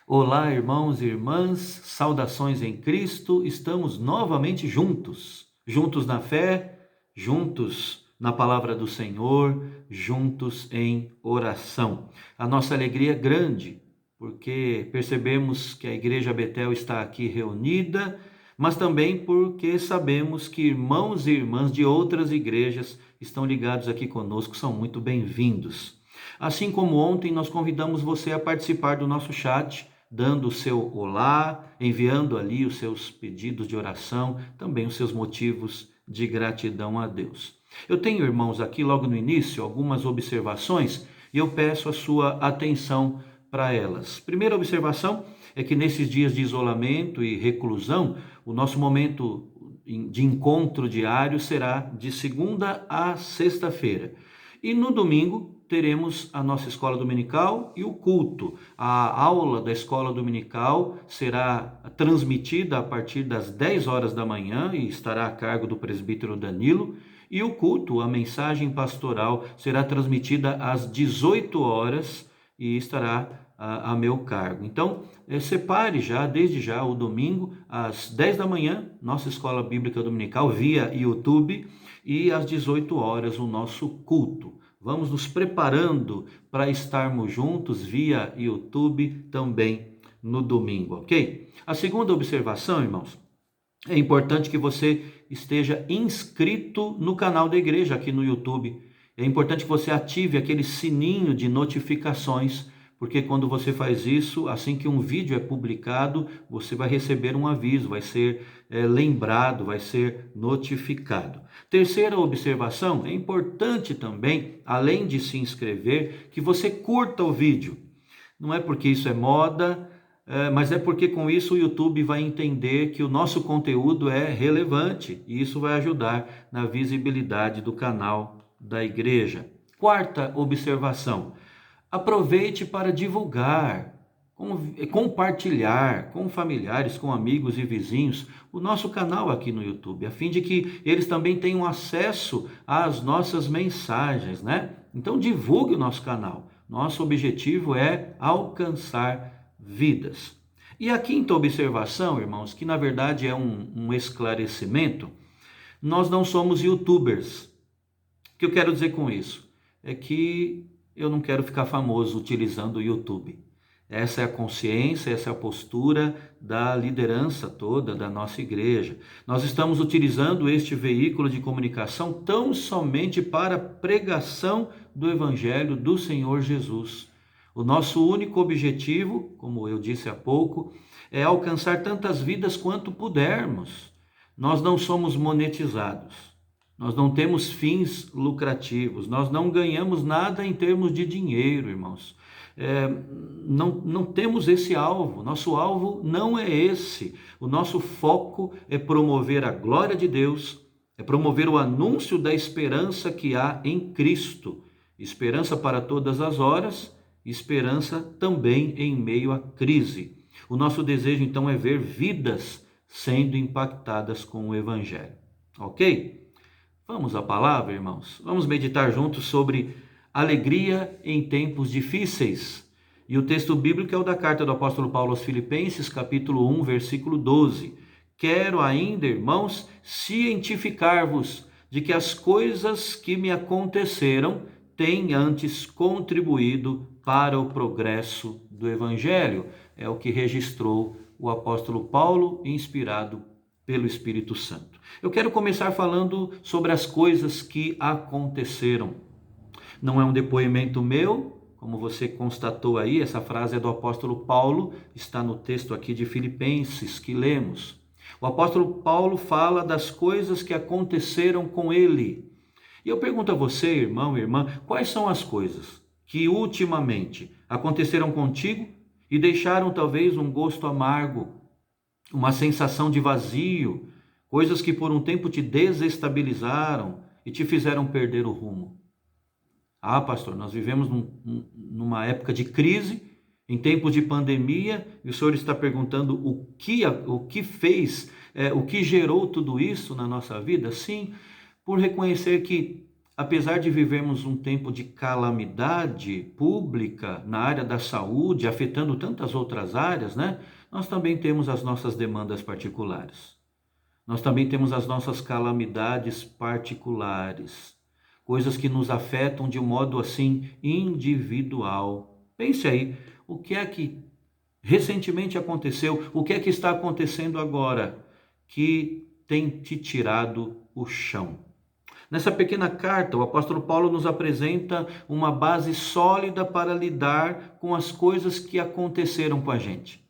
Olá, irmãos e irmãs, saudações em Cristo, estamos novamente juntos, juntos na fé, juntos na palavra do Senhor, juntos em oração. A nossa alegria é grande, porque percebemos que a Igreja Betel está aqui reunida, mas também porque sabemos que irmãos e irmãs de outras igrejas estão ligados aqui conosco, são muito bem-vindos. Assim como ontem, nós convidamos você a participar do nosso chat, dando o seu olá, enviando ali os seus pedidos de oração, também os seus motivos de gratidão a Deus. Eu tenho, irmãos, aqui logo no início algumas observações e eu peço a sua atenção para elas. Primeira observação é que nesses dias de isolamento e reclusão, o nosso momento de encontro diário será de segunda a sexta-feira. E no domingo teremos a nossa escola dominical e o culto. A aula da escola dominical será transmitida a partir das 10 horas da manhã e estará a cargo do presbítero Danilo. E o culto, a mensagem pastoral, será transmitida às 18 horas e estará a meu cargo. Então, separe já, desde já, o domingo, às 10 da manhã, nossa escola bíblica dominical via YouTube, e às 18 horas o nosso culto. Vamos nos preparando para estarmos juntos via YouTube também no domingo, ok? A segunda observação, irmãos, é importante que você esteja inscrito no canal da igreja aqui no YouTube. É importante que você ative aquele sininho de notificações, porque quando você faz isso, assim que um vídeo é publicado, você vai receber um aviso, vai ser lembrado, vai ser notificado. Terceira observação, é importante também, além de se inscrever, que você curta o vídeo. Não é porque isso é moda, mas é porque com isso o YouTube vai entender que o nosso conteúdo é relevante e isso vai ajudar na visibilidade do canal da igreja. Quarta observação, aproveite para divulgar, compartilhar com familiares, com amigos e vizinhos o nosso canal aqui no YouTube, a fim de que eles também tenham acesso às nossas mensagens, né? Então divulgue o nosso canal. Nosso objetivo é alcançar vidas. E a quinta observação, irmãos, que na verdade é um esclarecimento, nós não somos YouTubers. O que eu quero dizer com isso? É que eu não quero ficar famoso utilizando o YouTube. Essa é a consciência, essa é a postura da liderança toda da nossa igreja. Nós estamos utilizando este veículo de comunicação tão somente para a pregação do Evangelho do Senhor Jesus. O nosso único objetivo, como eu disse há pouco, é alcançar tantas vidas quanto pudermos. Nós não somos monetizados. Nós não temos fins lucrativos, nós não ganhamos nada em termos de dinheiro, irmãos. Não temos esse alvo, nosso alvo não é esse. O nosso foco é promover a glória de Deus, é promover o anúncio da esperança que há em Cristo. Esperança para todas as horas, esperança também em meio à crise. O nosso desejo então é ver vidas sendo impactadas com o Evangelho, ok? Vamos à palavra, irmãos. Vamos meditar juntos sobre alegria em tempos difíceis. E o texto bíblico é o da carta do apóstolo Paulo aos Filipenses, capítulo 1, versículo 12. Quero ainda, irmãos, cientificar-vos de que as coisas que me aconteceram têm antes contribuído para o progresso do Evangelho. É o que registrou o apóstolo Paulo, inspirado pelo Espírito Santo. Eu quero começar falando sobre as coisas que aconteceram. Não é um depoimento meu, como você constatou aí, essa frase é do apóstolo Paulo, está no texto aqui de Filipenses que lemos. O apóstolo Paulo fala das coisas que aconteceram com ele. E eu pergunto a você, irmão e irmã, quais são as coisas que ultimamente aconteceram contigo e deixaram talvez um gosto amargo, uma sensação de vazio, coisas que por um tempo te desestabilizaram e te fizeram perder o rumo? Ah, pastor, nós vivemos numa época de crise, em tempos de pandemia, e o senhor está perguntando o que fez, o que gerou tudo isso na nossa vida? Sim, por reconhecer que apesar de vivermos um tempo de calamidade pública na área da saúde, afetando tantas outras áreas, né? Nós também temos as nossas demandas particulares. Nós também temos as nossas calamidades particulares, coisas que nos afetam de um modo assim individual. Pense aí, o que é que recentemente aconteceu, o que é que está acontecendo agora que tem te tirado o chão? Nessa pequena carta, o apóstolo Paulo nos apresenta uma base sólida para lidar com as coisas que aconteceram com a gente.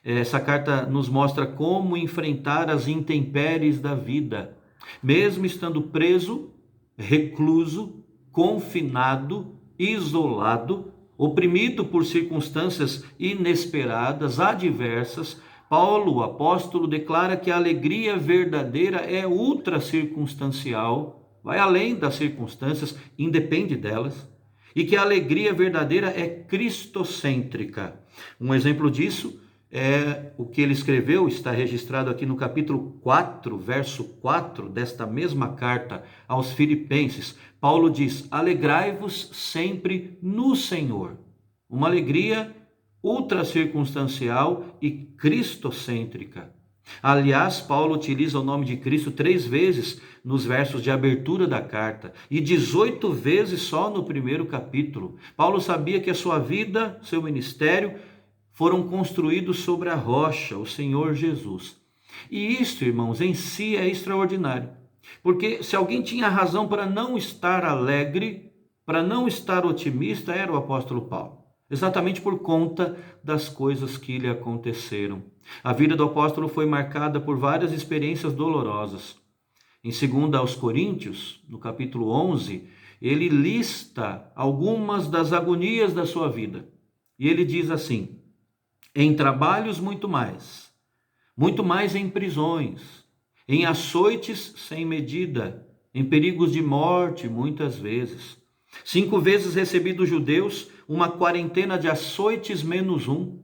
Essa carta nos mostra como enfrentar as intempéries da vida, mesmo estando preso, recluso, confinado, isolado, oprimido por circunstâncias inesperadas, adversas. Paulo, o apóstolo, declara que a alegria verdadeira é ultra circunstancial, vai além das circunstâncias, independe delas, e que a alegria verdadeira é cristocêntrica. Um exemplo disso é o que ele escreveu, está registrado aqui no capítulo 4, verso 4 desta mesma carta aos Filipenses. Paulo diz: alegrai-vos sempre no Senhor. Uma alegria ultra circunstancial e cristocêntrica. Aliás, Paulo utiliza o nome de Cristo 3 vezes nos versos de abertura da carta e 18 vezes só no primeiro capítulo. Paulo sabia que a sua vida, seu ministério, foram construídos sobre a rocha, o Senhor Jesus. E isto, irmãos, em si é extraordinário. Porque se alguém tinha razão para não estar alegre, para não estar otimista, era o apóstolo Paulo. Exatamente por conta das coisas que lhe aconteceram. A vida do apóstolo foi marcada por várias experiências dolorosas. Em 2 aos Coríntios, no capítulo 11, ele lista algumas das agonias da sua vida. E ele diz assim: em trabalhos muito mais em prisões, em açoites sem medida, em perigos de morte muitas vezes. 5 vezes recebi dos judeus uma quarentena de açoites menos um.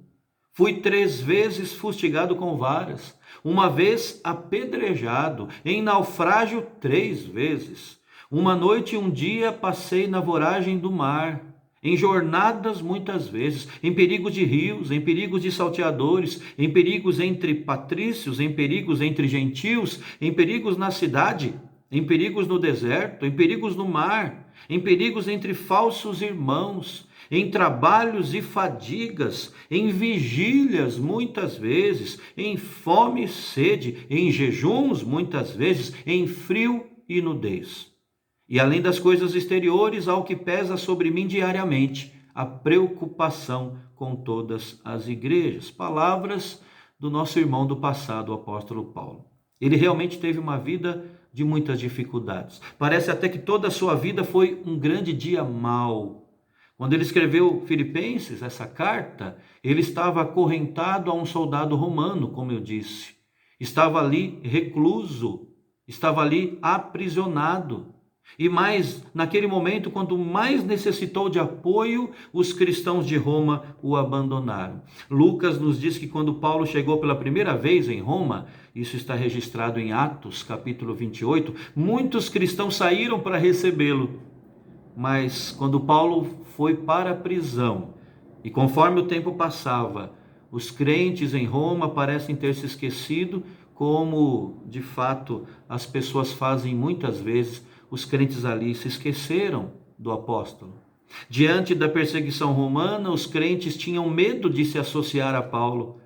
Fui 3 vezes fustigado com varas, 1 vez apedrejado, em naufrágio 3 vezes. 1 noite e 1 dia passei na voragem do mar, em jornadas muitas vezes, em perigos de rios, em perigos de salteadores, em perigos entre patrícios, em perigos entre gentios, em perigos na cidade, em perigos no deserto, em perigos no mar, em perigos entre falsos irmãos, em trabalhos e fadigas, em vigílias muitas vezes, em fome e sede, em jejuns muitas vezes, em frio e nudez. E além das coisas exteriores, há o que pesa sobre mim diariamente, a preocupação com todas as igrejas. Palavras do nosso irmão do passado, o apóstolo Paulo. Ele realmente teve uma vida de muitas dificuldades. Parece até que toda a sua vida foi um grande dia mau. Quando ele escreveu Filipenses, essa carta, ele estava acorrentado a um soldado romano, como eu disse. Estava ali recluso, estava ali aprisionado. E mais, naquele momento, quando mais necessitou de apoio, os cristãos de Roma o abandonaram. Lucas nos diz que quando Paulo chegou pela primeira vez em Roma, isso está registrado em Atos, capítulo 28, muitos cristãos saíram para recebê-lo. Mas quando Paulo foi para a prisão, e conforme o tempo passava, os crentes em Roma parecem ter se esquecido, como de fato as pessoas fazem muitas vezes. Os crentes ali se esqueceram do apóstolo. Diante da perseguição romana, os crentes tinham medo de se associar a Paulo.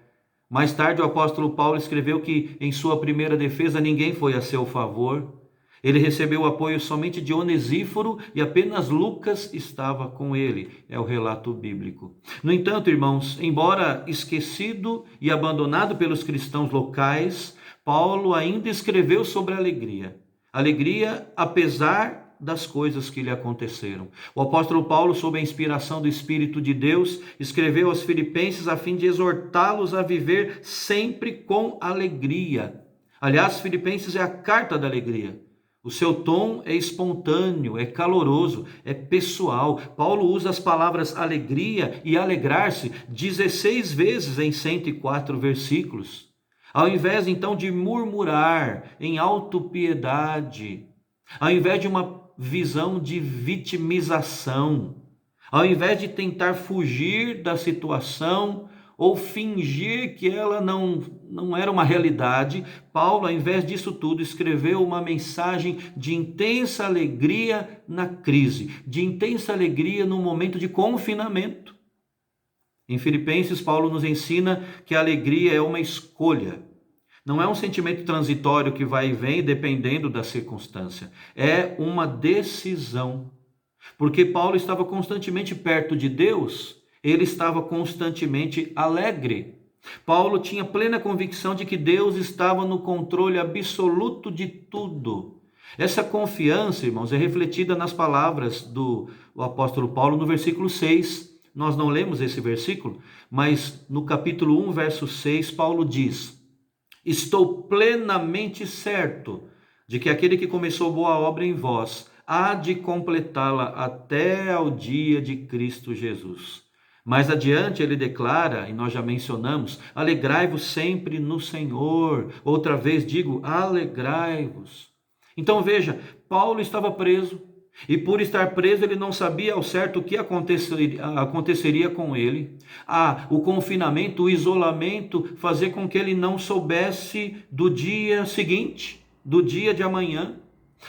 Mais tarde, o apóstolo Paulo escreveu que, em sua primeira defesa, ninguém foi a seu favor. Ele recebeu o apoio somente de Onesíforo e apenas Lucas estava com ele. É o relato bíblico. No entanto, irmãos, embora esquecido e abandonado pelos cristãos locais, Paulo ainda escreveu sobre a alegria. Alegria apesar das coisas que lhe aconteceram. O apóstolo Paulo, sob a inspiração do Espírito de Deus, escreveu aos Filipenses a fim de exortá-los a viver sempre com alegria. Aliás, Filipenses é a carta da alegria. O seu tom é espontâneo, é caloroso, é pessoal. Paulo usa as palavras alegria e alegrar-se 16 vezes em 104 versículos. Ao invés então de murmurar em autopiedade, ao invés de uma visão de vitimização. Ao invés de tentar fugir da situação ou fingir que ela não era uma realidade, Paulo, ao invés disso tudo, escreveu uma mensagem de intensa alegria na crise, de intensa alegria no momento de confinamento. Em Filipenses, Paulo nos ensina que a alegria é uma escolha. Não é um sentimento transitório que vai e vem dependendo da circunstância. É uma decisão. Porque Paulo estava constantemente perto de Deus, ele estava constantemente alegre. Paulo tinha plena convicção de que Deus estava no controle absoluto de tudo. Essa confiança, irmãos, é refletida nas palavras do apóstolo Paulo no versículo 6. Nós não lemos esse versículo, mas no capítulo 1, verso 6, Paulo diz: estou plenamente certo de que aquele que começou boa obra em vós há de completá-la até ao dia de Cristo Jesus. Mais adiante ele declara, e nós já mencionamos, alegrai-vos sempre no Senhor. Outra vez digo, alegrai-vos. Então veja, Paulo estava preso, e por estar preso ele não sabia ao certo o que aconteceria com ele. O confinamento, o isolamento, fazer com que ele não soubesse do dia seguinte, do dia de amanhã.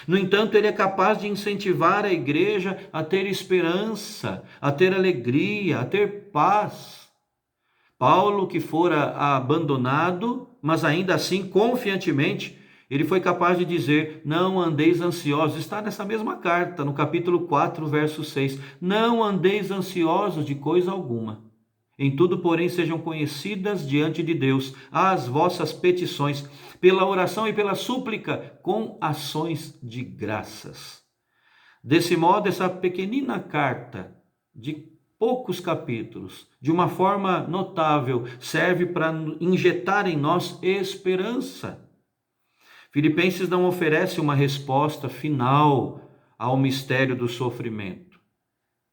No entanto, ele é capaz de incentivar a igreja a ter esperança, a ter alegria, a ter paz. Paulo, que fora abandonado, mas ainda assim confiantemente, ele foi capaz de dizer, não andeis ansiosos. Está nessa mesma carta, no capítulo 4, verso 6. Não andeis ansiosos de coisa alguma. Em tudo, porém, sejam conhecidas diante de Deus as vossas petições, pela oração e pela súplica, com ações de graças. Desse modo, essa pequenina carta, de poucos capítulos, de uma forma notável, serve para injetar em nós esperança. Filipenses não oferece uma resposta final ao mistério do sofrimento.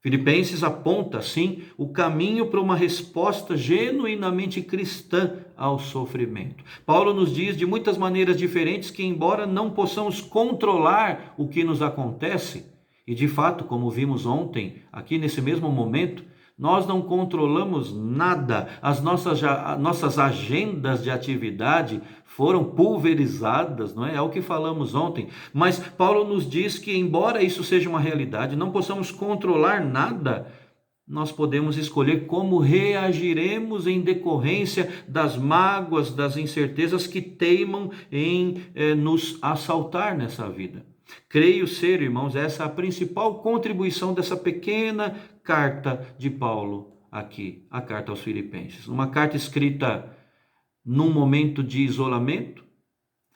Filipenses aponta, sim, o caminho para uma resposta genuinamente cristã ao sofrimento. Paulo nos diz de muitas maneiras diferentes que, embora não possamos controlar o que nos acontece, e de fato, como vimos ontem, aqui nesse mesmo momento, nós não controlamos nada, as nossas agendas de atividade foram pulverizadas, não é? É o que falamos ontem. Mas Paulo nos diz que, embora isso seja uma realidade, não possamos controlar nada, nós podemos escolher como reagiremos em decorrência das mágoas, das incertezas que teimam em nos assaltar nessa vida. Creio ser, irmãos, essa a principal contribuição dessa pequena carta de Paulo aqui, a carta aos Filipenses. Uma carta escrita num momento de isolamento,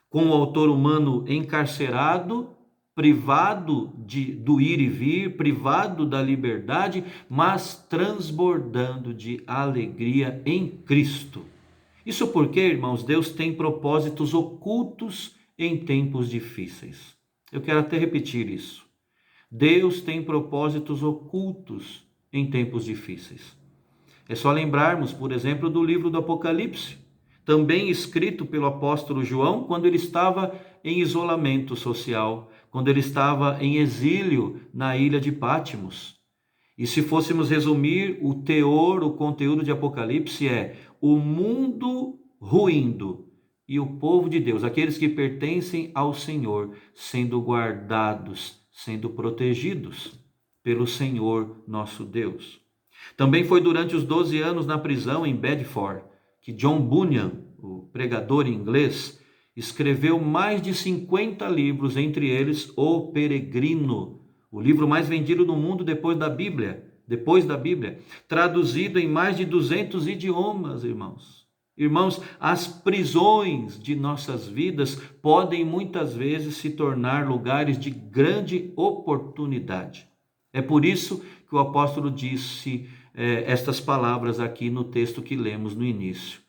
com o autor humano encarcerado, privado do ir e vir, privado da liberdade, mas transbordando de alegria em Cristo. Isso porque, irmãos, Deus tem propósitos ocultos em tempos difíceis. Eu quero até repetir isso. Deus tem propósitos ocultos em tempos difíceis. É só lembrarmos, por exemplo, do livro do Apocalipse, também escrito pelo apóstolo João, quando ele estava em isolamento social, quando ele estava em exílio na ilha de Patmos. E se fôssemos resumir o teor, o conteúdo de Apocalipse é o mundo ruindo e o povo de Deus, aqueles que pertencem ao Senhor, sendo guardados, sendo protegidos pelo Senhor nosso Deus. Também foi durante os 12 anos na prisão em Bedford que John Bunyan, o pregador inglês, escreveu mais de 50 livros, entre eles O Peregrino, o livro mais vendido no mundo depois da Bíblia, traduzido em mais de 200 idiomas, irmãos. Irmãos, as prisões de nossas vidas podem muitas vezes se tornar lugares de grande oportunidade. É por isso que o apóstolo disse estas palavras aqui no texto que lemos no início.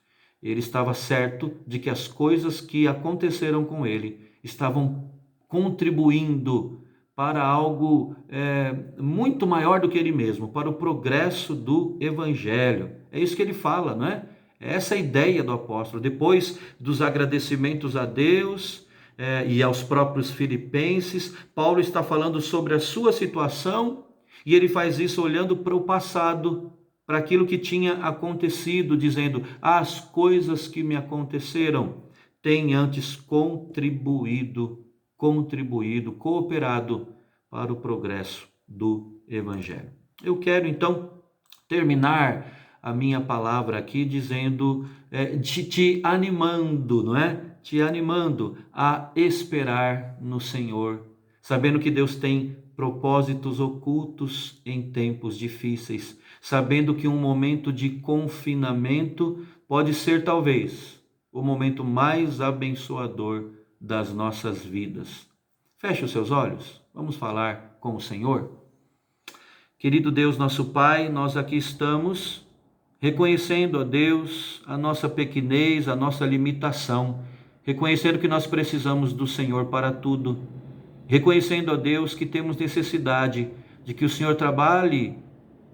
Ele estava certo de que as coisas que aconteceram com ele estavam contribuindo para algo muito maior do que ele mesmo, para o progresso do evangelho. É isso que ele fala, não é? Essa é a ideia do apóstolo. Depois dos agradecimentos a Deus, e aos próprios filipenses. Paulo está falando sobre a sua situação e ele faz isso olhando para o passado, para aquilo que tinha acontecido, dizendo: as coisas que me aconteceram têm antes cooperado para o progresso do Evangelho. Eu quero então terminar a minha palavra aqui dizendo, te animando, não é? Te animando a esperar no Senhor, sabendo que Deus tem propósitos ocultos em tempos difíceis, sabendo que um momento de confinamento pode ser talvez o momento mais abençoador das nossas vidas. Feche os seus olhos, vamos falar com o Senhor. Querido Deus, nosso Pai, nós aqui estamos reconhecendo, ó Deus, a nossa pequenez, a nossa limitação, reconhecendo que nós precisamos do Senhor para tudo, reconhecendo, ó Deus, que temos necessidade de que o Senhor trabalhe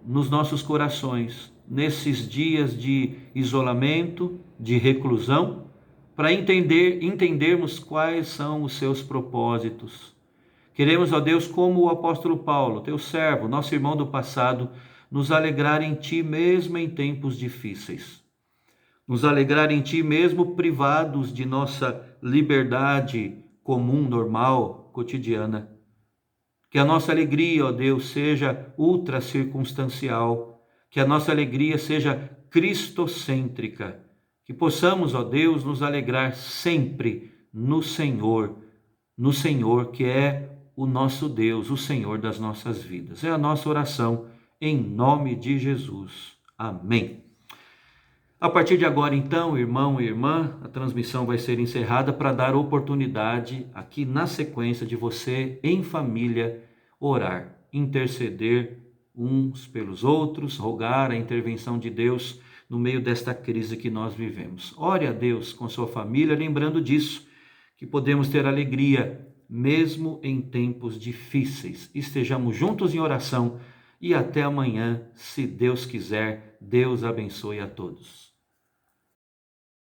nos nossos corações, nesses dias de isolamento, de reclusão, para entendermos quais são os seus propósitos. Queremos, ó Deus, como o apóstolo Paulo, teu servo, nosso irmão do passado, nos alegrar em Ti mesmo em tempos difíceis. Nos alegrar em Ti mesmo privados de nossa liberdade comum, normal, cotidiana. Que a nossa alegria, ó Deus, seja ultra circunstancial, que a nossa alegria seja cristocêntrica, que possamos, ó Deus, nos alegrar sempre no Senhor que é o nosso Deus, o Senhor das nossas vidas. É a nossa oração em nome de Jesus. Amém. A partir de agora, então, irmão e irmã, a transmissão vai ser encerrada para dar oportunidade aqui na sequência de você, em família, orar, interceder uns pelos outros, rogar a intervenção de Deus no meio desta crise que nós vivemos. Ore a Deus com sua família, lembrando disso, que podemos ter alegria mesmo em tempos difíceis. Estejamos juntos em oração e até amanhã, se Deus quiser. Deus abençoe a todos.